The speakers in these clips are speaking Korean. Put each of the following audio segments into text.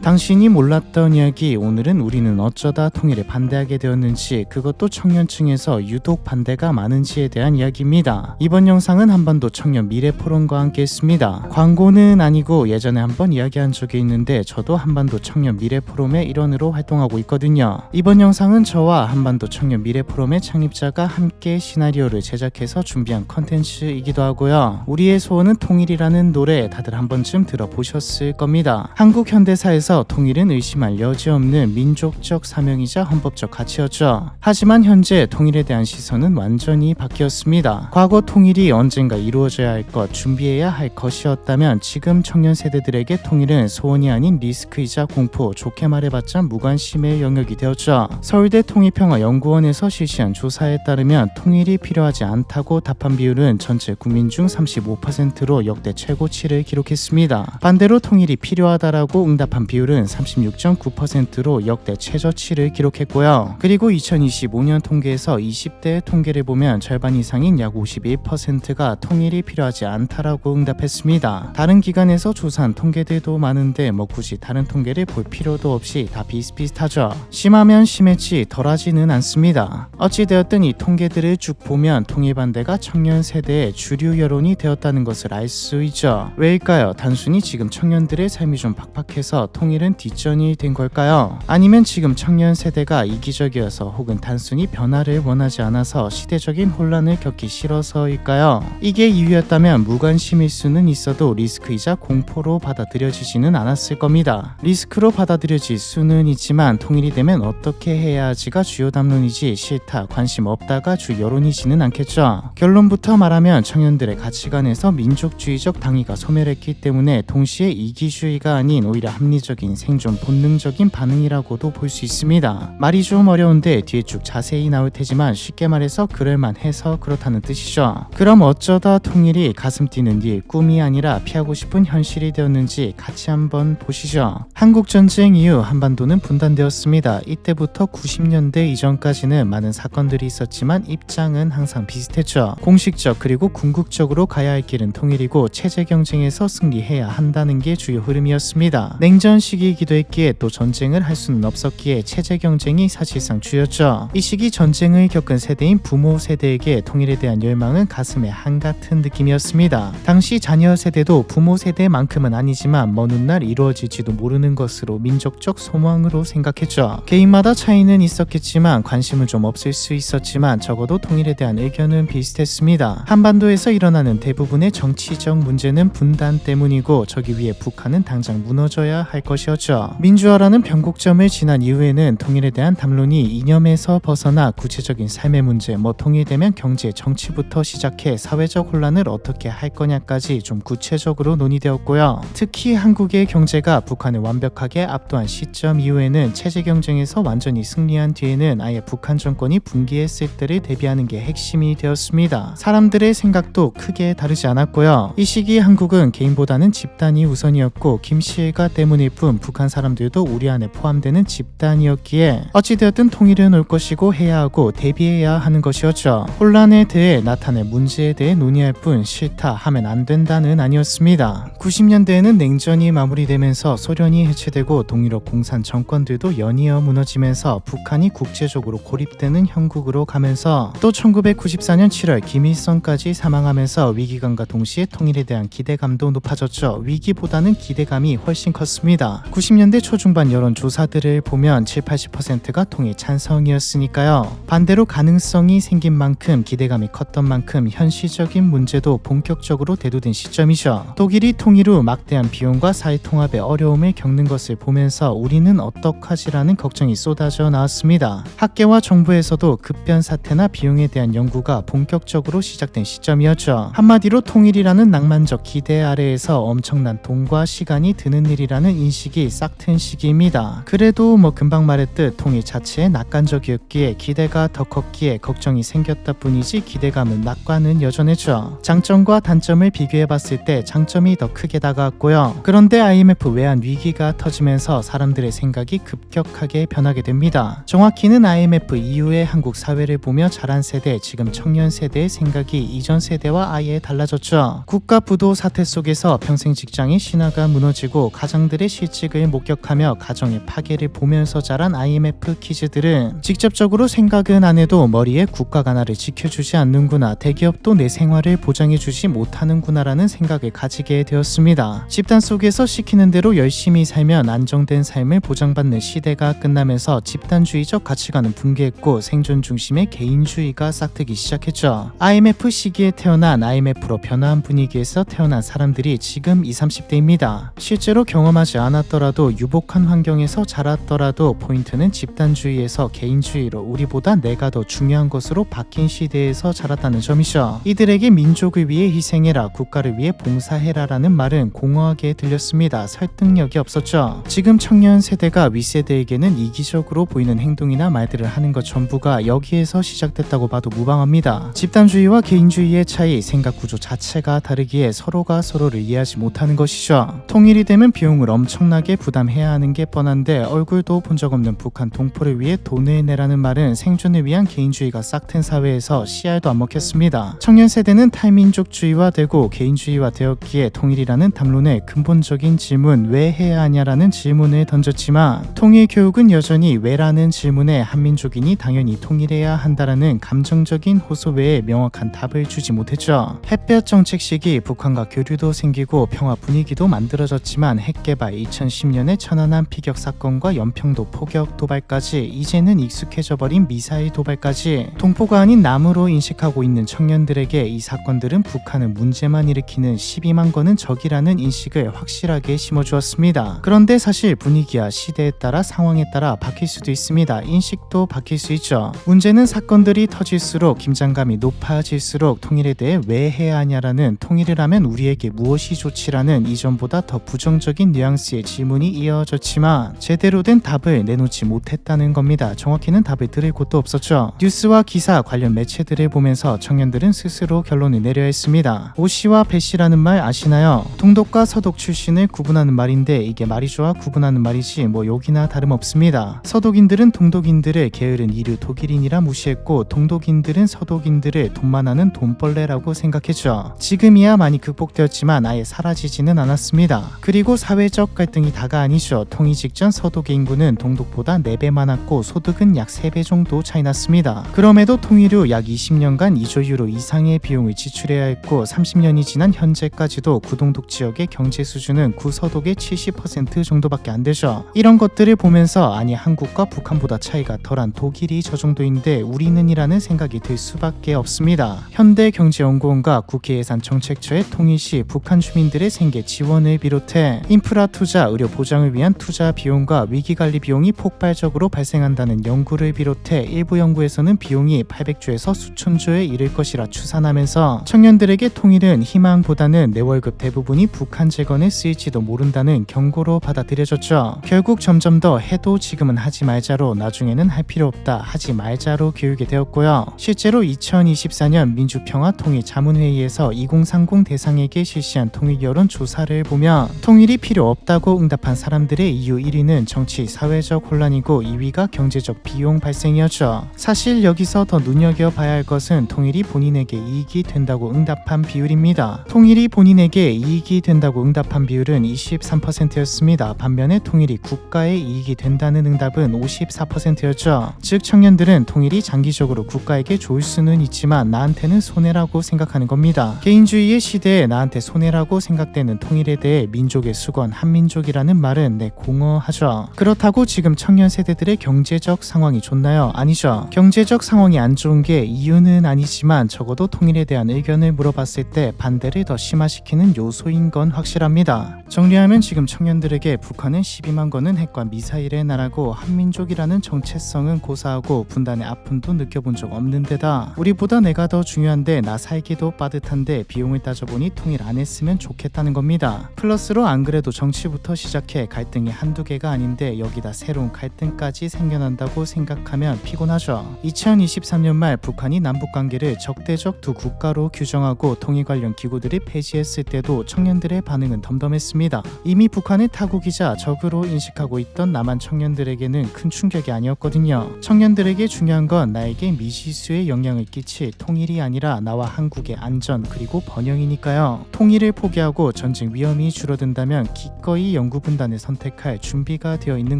당신이 몰랐던 이야기. 오늘은 우리는 어쩌다 통일에 반대하게 되었는지, 그것도 청년층에서 유독 반대가 많은지에 대한 이야기입니다. 이번 영상은 한반도 청년 미래 포럼과 함께 했습니다. 광고는 아니고 예전에 한번 이야기한 적이 있는데 저도 한반도 청년 미래 포럼의 일원으로 활동하고 있거든요. 이번 영상은 저와 한반도 청년 미래 포럼의 창립자가 함께 시나리오를 제작해서 준비한 컨텐츠이기도 하고요. 우리의 소원은 통일이라는 노래 다들 한 번쯤 들어보셨을 겁니다. 한국 현대사에서 통일은 의심할 여지 없는 민족적 사명이자 헌법적 가치였죠. 하지만 현재 통일에 대한 시선은 완전히 바뀌었습니다. 과거 통일이 언젠가 이루어져야 할 것, 준비해야 할 것이었다면 지금 청년 세대들에게 통일은 소원이 아닌 리스크이자 공포, 좋게 말해봤자 무관심의 영역이 되었죠. 서울대 통일평화연구원에서 실시한 조사에 따르면 통일이 필요하지 않다고 답한 비율은 전체 국민 중 35%로 역대 최고치를 기록했습니다. 반대로 통일이 필요하다라고 응답한 비율은 36.9%로 역대 최저치를 기록했고요. 그리고 2025년 통계에서 20대 통계를 보면 절반 이상인 약 51%가 통일이 필요하지 않다라고 응답했습니다. 다른 기관에서 조사한 통계들도 많은데 굳이 다른 통계를 볼 필요도 없이 다 비슷비슷하죠. 심하면 심했지 덜하지는 않습니다. 어찌되었든 이 통계들을 쭉 보면 통일 반대가 청년 세대의 주류 여론이 되었다는 것을 알 수 있죠. 왜일까요? 단순히 지금 청년들의 삶이 좀 팍팍해서 통일은 뒷전이 된 걸까요? 아니면 지금 청년 세대가 이기적이어서 혹은 단순히 변화를 원하지 않아서 시대적인 혼란을 겪기 싫어서일까요? 이게 이유였다면 무관심일 수는 있어도 리스크이자 공포로 받아들여지지는 않았을 겁니다. 리스크로 받아들여질 수는 있지만 통일이 되면 어떻게 해야 하지가 주요 담론이지 싫다, 관심 없다가 주 여론이지는 않겠죠. 결론부터 말하면 청년들의 가치관에서 민족주의적 당위가 소멸했기 때문에 동시에 이기주의가 아닌 오히려 합리적인 생존 본능적인 반응이라고도 볼 수 있습니다. 말이 좀 어려운데 뒤에 쭉 자세히 나올 테지만 쉽게 말해서 그럴만해서 그렇다는 뜻이죠. 그럼 어쩌다 통일이 가슴 뛰는 일, 꿈이 아니라 피하고 싶은 현실이 되었는지 같이 한번 보시죠. 한국전쟁 이후 한반도는 분단되었습니다. 이때부터 90년대 이전까지는 많은 사건들이 있었지만 입장은 항상 비슷했죠. 공식적 그리고 궁극적으로 가야 할 길은 통일이고 체제 경쟁에서 승리해야 한다는 게 주요 흐름이었습니다. 냉전 시기이기도 했기에 또 전쟁을 할 수는 없었기에 체제 경쟁이 사실상 주였죠. 이 시기 전쟁을 겪은 세대인 부모 세대에게 통일에 대한 열망은 가슴에 한같은 느낌이었습니다. 당시 자녀 세대도 부모 세대만큼은 아니지만 먼 훗날 이루어질지도 모르는 것으로 민족적 소망으로 생각했죠. 개인마다 차이는 있었겠지만 관심은 좀 없을 수 있었지만 적어도 통일에 대한 의견은 비슷했습니다. 한반도에서 일어나는 대부분의 정치적 문제는 분단 때문이고 저기 위에 북한은 당장 무너져야 할 것이었죠. 민주화라는 변곡점을 지난 이후에는 통일에 대한 담론이 이념에서 벗어나 구체적인 삶의 문제, 통일되면 경제, 정치부터 시작해 사회적 혼란을 어떻게 할 거냐까지 좀 구체적으로 논의되었고요. 특히 한국의 경제가 북한을 완벽하게 압도한 시점 이후에는 체제 경쟁에서 완전히 승리한 뒤에는 아예 북한 정권이 붕괴했을 때를 대비하는 게 핵심이 되었습니다. 사람들의 생각도 크게 다르지 않았고요. 이 시기 한국은 개인보다는 집단이 우선이었고 김씨일가 때문일 뿐 북한 사람들도 우리 안에 포함되는 집단이었기에 어찌되었든 통일은 올 것이고 해야 하고 대비해야 하는 것이었죠. 혼란에 대해 나타낼 문제에 대해 논의할 뿐 싫다 하면 안 된다는 아니었습니다. 90년대에는 냉전이 마무리되면서 소련이 해체되고 동유럽 공산 정권들도 연이어 무너지면서 북한이 국제적으로 고립되는 형국으로 가면서 또 1994년 7월 김일성까지 사망하면서 위기감과 동시에 통일에 대한 기대감도 높아졌죠. 위기보다는 기대감이 훨씬 컸습니다. 90년대 초중반 여론조사들을 보면 70-80%가 통일 찬성이었으니까요. 반대로 가능성이 생긴 만큼 기대감이 컸던 만큼 현실적인 문제도 본격적으로 대두된 시점이죠. 독일이 통일 후 막대한 비용과 사회통합의 어려움을 겪는 것을 보면서 우리는 어떡하지라는 걱정이 쏟아져 나왔습니다. 학계와 정부에서도 급변 사태나 비용에 대한 연구가 본격적으로 시작된 시점이었죠. 한마디로 통일이라는 낭만적 기대 아래에서 엄청난 돈과 시간이 드는 일이라는 인식이 싹튼 시기입니다. 그래도 금방 말했듯 통일 자체에 낙관적이었기에 기대가 더 컸기에 걱정이 생겼다 뿐이지 기대감은 낙관은 여전했죠. 장점과 단점을 비교해봤을 때 장점이 더 크게 다가왔고요. 그런데 IMF 외환 위기가 터지면서 사람들의 생각이 급격하게 변하게 됩니다. 정확히는 IMF 이후의 한국 사회를 보며 자란 세대, 지금 청년 세대의 생각이 이전 세대와 아예 달라졌죠. 국가 부도 사태 속에서 평생 직장의 신화가 무너지고 가장들의 실질 실직을 목격하며 가정의 파괴를 보면서 자란 IMF 키즈들은 직접적으로 생각은 안 해도 머리에 국가가 나를 지켜주지 않는구나, 대기업도 내 생활을 보장해주지 못하는구나라는 생각을 가지게 되었습니다. 집단 속에서 시키는 대로 열심히 살면 안정된 삶을 보장받는 시대가 끝나면서 집단주의적 가치관은 붕괴했고 생존 중심의 개인주의가 싹트기 시작했죠. IMF 시기에 태어난 IMF로 변화한 분위기에서 태어난 사람들이 지금 20, 30대입니다. 실제로 경험하지 않았더라도 유복한 환경에서 자랐더라도 포인트는 집단주의에서 개인주의로 우리보다 내가 더 중요한 것으로 바뀐 시대에서 자랐다는 점이죠. 이들에게 민족을 위해 희생해라, 국가를 위해 봉사해라 라는 말은 공허하게 들렸습니다. 설득력이 없었죠. 지금 청년 세대가 윗세대에게는 이기적으로 보이는 행동이나 말들을 하는 것 전부가 여기에서 시작됐다고 봐도 무방합니다. 집단주의와 개인주의의 차이, 생각 구조 자체가 다르기에 서로가 서로를 이해하지 못하는 것이죠. 통일이 되면 비용을 엄청나게 부담해야 하는 게 뻔한데 얼굴도 본 적 없는 북한 동포를 위해 돈을 내라는 말은 생존을 위한 개인주의가 싹튼 사회에서 씨알도 안 먹혔습니다. 청년 세대는 탈민족주의화되고 개인주의화되었기에 통일이라는 담론에 근본적인 질문, 왜 해야 하냐라는 질문을 던졌지만 통일 교육은 여전히 왜라는 질문에 한민족이니 당연히 통일해야 한다라는 감정적인 호소 외에 명확한 답을 주지 못했죠. 햇볕 정책 시기 북한과 교류도 생기고 평화 분위기도 만들어졌지만 핵개발, 2010년의 천안함 피격 사건과 연평도 포격 도발까지, 이제는 익숙해져 버린 미사일 도발까지 동포가 아닌 남으로 인식하고 있는 청년들에게 이 사건들은 북한은 문제만 일으키는 12만 건은 적이라는 인식을 확실하게 심어주었습니다. 그런데 사실 분위기와 시대에 따라 상황에 따라 바뀔 수도 있습니다. 인식도 바뀔 수 있죠. 문제는 사건들이 터질수록 긴장감이 높아질수록 통일에 대해 왜 해야 하냐라는, 통일을 하면 우리에게 무엇이 좋지라는 이전보다 더 부정적인 뉘앙스의 질문이 이어졌지만 제대로 된 답을 내놓지 못했다는 겁니다. 정확히는 답을 들을 곳도 없었죠. 뉴스와 기사, 관련 매체들을 보면서 청년들은 스스로 결론을 내려야 했습니다. 오씨와 배씨라는 말 아시나요? 동독과 서독 출신을 구분하는 말인데 이게 말이 좋아 구분하는 말이지 뭐 욕이나 다름없습니다. 서독인들은 동독인들을 게으른 이류 독일인이라 무시했고 동독인들은 서독인들을 돈 많아는 돈벌레라고 생각했죠. 지금이야 많이 극복되었지만 아예 사라지지는 않았습니다. 그리고 사회적 갈등이 다가 아니죠. 통일 직전 서독의 인구는 동독보다 4배 많았고 소득은 약 3배 정도 차이 났습니다. 그럼에도 통일 후 약 20년간 2조 유로 이상의 비용을 지출해야 했고 30년이 지난 현재까지도 구동독 지역의 경제 수준은 구서독의 70% 정도밖에 안 되죠. 이런 것들을 보면서 아니 한국과 북한보다 차이가 덜한 독일이 저 정도인데 우리는 이라는 생각이 들 수밖에 없습니다. 현대경제연구원과 국회예산정책처의 통일 시 북한 주민들의 생계 지원을 비롯해 인프라 투자, 의료 보장을 위한 투자 비용과 위기관리 비용이 폭발적으로 발생한다는 연구를 비롯해 일부 연구에서는 비용이 800조에서 수천조에 이를 것이라 추산하면서 청년들에게 통일은 희망보다는 내 월급 대부분이 북한 재건에 쓰일지도 모른다는 경고로 받아들여졌죠. 결국 점점 더 해도 지금은 하지 말자로, 나중에는 할 필요 없다, 하지 말자로 교육이 되었고요. 실제로 2024년 민주평화통일자문회의에서 2030 대상에게 실시한 통일 여론 조사를 보면 통일이 필요 없다고 응답한 사람들의 이유 1위는 정치, 사회적 혼란이고 2위가 경제적 비용 발생이었죠. 사실 여기서 더 눈여겨봐야 할 것은 통일이 본인에게 이익이 된다고 응답한 비율입니다. 통일이 본인에게 이익이 된다고 응답한 비율은 23%였습니다. 반면에 통일이 국가에 이익이 된다는 응답은 54%였죠. 즉 청년들은 통일이 장기적으로 국가에게 좋을 수는 있지만 나한테는 손해라고 생각하는 겁니다. 개인주의의 시대에 나한테 손해라고 생각되는 통일에 대해 민족의 수건, 한민족이라는 말은 공허하죠. 그렇다고 지금 청년 세대들의 경제적 상황이 좋나요? 아니죠. 경제적 상황이 안 좋은 게 이유는 아니지만 적어도 통일에 대한 의견을 물어봤을 때 반대를 더 심화시키는 요소인 건 확실합니다. 정리하면 지금 청년들에게 북한은 12만 건은 핵과 미사일의 나라고 한민족이라는 정체성은 고사하고 분단의 아픔도 느껴본 적 없는 데다 우리보다 내가 더 중요한데 나 살기도 빠듯한데 비용을 따져보니 통일 안 했으면 좋겠다는 겁니다. 플러스로 안 그래도 정치부터 시작해 갈등이 한두 개가 아닌데 여기다 새로운 갈등까지 생겨난다고 생각하면 피곤하죠. 2023년 말 북한이 남북관계를 적대적 두 국가로 규정하고 통일 관련 기구들이 폐지했을 때도 청년들의 반응은 덤덤했습니다. 이미 북한을 타국이자 적으로 인식하고 있던 남한 청년들에게는 큰 충격이 아니었거든요. 청년들에게 중요한 건 나에게 미지수의 영향을 끼칠 통일이 아니라 나와 한국의 안전 그리고 번영이니까요. 통일을 포기하고 전쟁 위험이 줄어든다면 기꺼이 연구분단을 선택할 준비가 되어 있는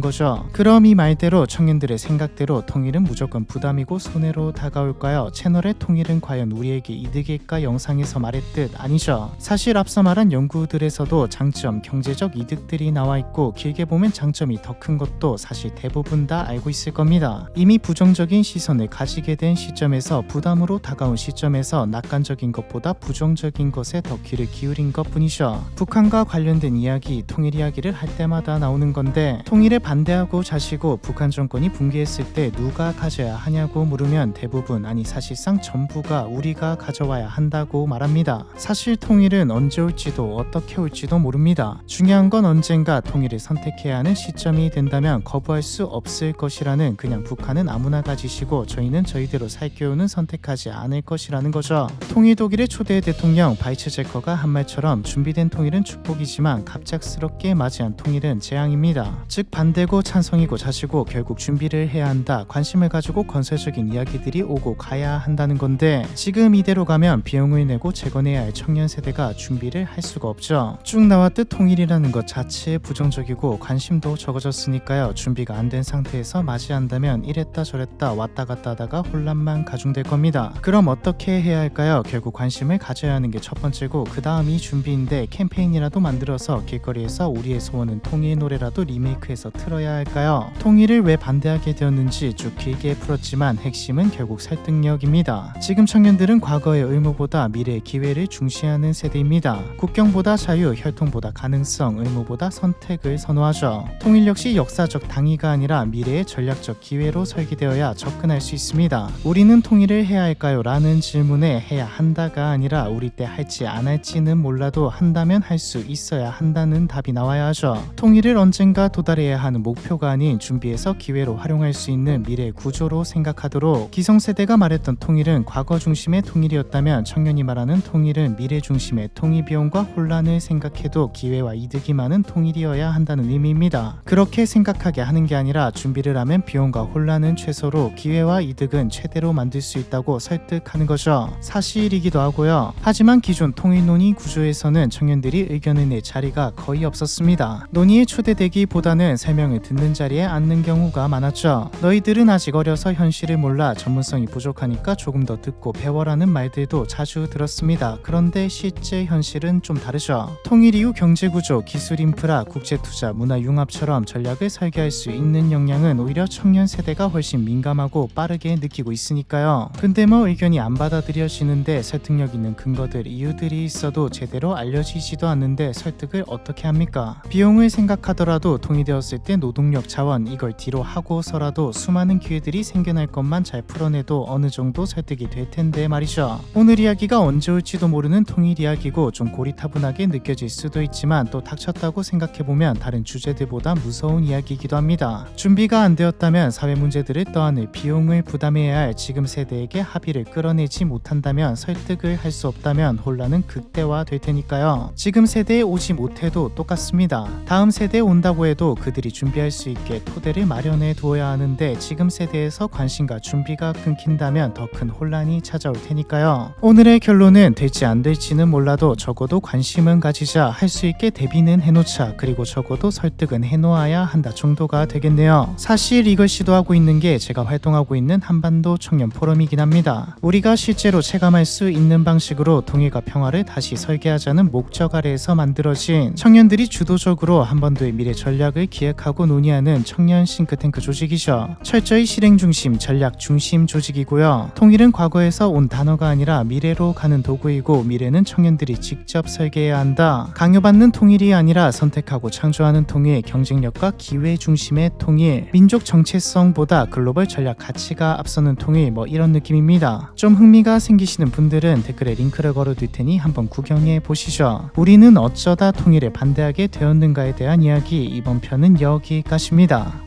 거죠. 그럼 이 말대로 청년들의 생각대로 통일은 무조건 부담이고 손해로 다가올까요? 채널의 통일은 과연 우리에게 이득일까? 영상에서 말했듯 아니죠. 사실 앞서 말한 연구들에서도 장점, 경제적 이득들이 나와 있고 길게 보면 장점이 더 큰 것도 사실 대부분 다 알고 있을 겁니다. 이미 부정적인 시선을 가지게 된 시점에서 부담으로 다가온 시점에서 낙관적인 것보다 부정적인 것에 더 귀를 기울인 것 뿐이죠. 북한과 관련된 이야기, 통일 이야기를 할 때마다 나오는 건데 통일에 반대하고 자시고 북한 정권이 붕괴했을 때 누가 가져야 하냐고 물으면 대부분 아니 사실상 전부가 우리가 가져와야 한다고 말합니다. 사실 통일은 언제 올지도 어떻게 올지도 모릅니다. 중요한 건 언젠가 통일을 선택해야 하는 시점이 된다면 거부할 수 없을 것이라는 그냥 북한은 아무나 가지시고 저희는 저희대로 살 교훈은 선택하지 않을 것이라는 거죠. 통일 독일의 초대 대통령 바이츠제커가 한 말처럼 준비된 통일은 축복이지만 갑작스럽게 맞이한 통일은 재앙입니다. 즉 반대고 찬성이고 자시고 결국 준비를 해야 한다. 관심을 가지고 건설적인 이야기들이 오고 가야 한다는 건데 지금 이대로 가면 비용을 내고 재건해야 할 청년 세대가 준비를 할 수가 없죠. 쭉 나왔듯 통일이라는 것 자체에 부정적이고 관심도 적어졌으니까요. 준비가 안 된 상태에서 맞이한다면 이랬다 저랬다 왔다 갔다 하다가 혼란만 가중될 겁니다. 그럼 어떻게 해야 할까요? 결국 관심을 가져야 하는 게 첫 번째고 그 다음이 준비인데 캠페인이라도 만들어서 길거리에서 우리의 소원은 통일 노래라도 리메이크해서 틀어야 할까요? 통일을 왜 반대하게 되었는지 쭉 길게 풀었지만 핵심은 결국 설득력입니다. 지금 청년들은 과거의 의무보다 미래의 기회를 중시하는 세대입니다. 국경보다 자유, 혈통보다 가능성, 의무보다 선택을 선호하죠. 통일 역시 역사적 당위가 아니라 미래의 전략적 기회로 설계되어야 접근할 수 있습니다. 우리는 통일을 해야 할까요? 라는 질문에 해야 한다가 아니라 우리 때 할지 안 할지는 몰라도 한다면 할 수 있어야 한다는 답이 나와야 하죠. 통일을 언젠가 도달해야 하는 목표가 아닌 준비해서 기회로 활용할 수 있는 미래 구조로 생각하도록 기성세대가 말했던 통일은 과거 중심의 통일이었다면 청년이 말하는 통일은 미래 중심의 통일 비용과 혼란을 생각해도 기회와 이득이 많은 통일이어야 한다는 의미입니다. 그렇게 생각하게 하는 게 아니라 준비를 하면 비용과 혼란은 최소로 기회와 이득은 최대로 만들 수 있다고 설득하는 거죠. 사실이기도 하고요. 하지만 기존 통일 논의 구조에서는 청년들이 의견을 낼 자리가 거의 없었습니다. 논의에 초대되기보다는 설명을 듣는 자리에 앉는 경우가 많았죠. 너희들은 아직 어려서 현실을 몰라 전문성이 부족하니까 조금 더 듣고 배워라는 말들도 자주 들었습니다. 그런데 실제 현실은 좀 다르죠. 통일 이후 경제구조, 기술 인프라, 국제투자, 문화융합처럼 전략을 설계할 수 있는 역량은 오히려 청년 세대가 훨씬 민감하고 빠르게 느끼고 있으니까요. 근데 뭐 의견이 안 받아들여지는데 설득력 있는 근거들, 이유들이 있어도 제대로 알려지지도 않는데 설득을 어떻게 합니까? 비용을 생각하더라도 통일되었을 때 노동력, 자원 이걸 뒤로 하고서라도 수많은 기회들이 생겨날 것만 잘 풀어내도 어느 정도 설득이 될 텐데 말이죠. 오늘 이야기가 언제 올지도 모르는 통일 이야기고 좀 고리타분하게 느껴질 수도 있지만 또 닥쳤다고 생각해보면 다른 주제들보다 무서운 이야기이기도 합니다. 준비가 안 되었다면 사회 문제들을 떠안을 비용을 부담해야 할 지금 세대에게 합의를 끌어내지 못한다면 설득을 할 수 없다면 혼란은 극대화될 테니까요. 지금 세대에 오지 못해도 똑같습니다. 다음 세대에 온다고 해도 그들이 준비할 수 있게 토대를 마련해 두어야 하는데 지금 세대에서 관심과 준비가 끊긴다면 더 큰 혼란이 찾아올 테니까요. 오늘의 결론은 될지 안 될지는 몰라도 적어도 관심은 가지자, 할 수 있게 대비는 해놓자, 그리고 적어도 설득은 해놓아야 한다 정도가 되겠네요. 사실 이걸 시도하고 있는 게 제가 활동하고 있는 한반도 청년 포럼이긴 합니다. 우리가 실제로 체감할 수 있는 방식으로 통일과 평화를 다시 설계하자는 목적 아래에서 만들어진 청년들이 주도적으로 한반도의 미래 전략을 기획하고 논의하는 청년 싱크탱크 조직이죠. 철저히 실행 중심, 전략 중심 조직이고요. 통일은 과거에서 온 단어가 아니라 미래로 가는 도구이고 미래는 청년들이 직접 설계해야 한다. 강요받는 통일이 아니라 선택하고 창조하는 통일, 경쟁력과 기회 중심의 통일, 민족 정체성보다 글로벌 전략 가치가 앞서는 통일, 뭐 이런 느낌입니다. 좀 흥미가 생기시는 분들은 댓글에 링크를 걸어둘 테니 한번 구경해 보시죠. 우리는 어쩌다 통일에 반대하게 되었는가에 대한 이야기, 이번 편은 여기까지입니다.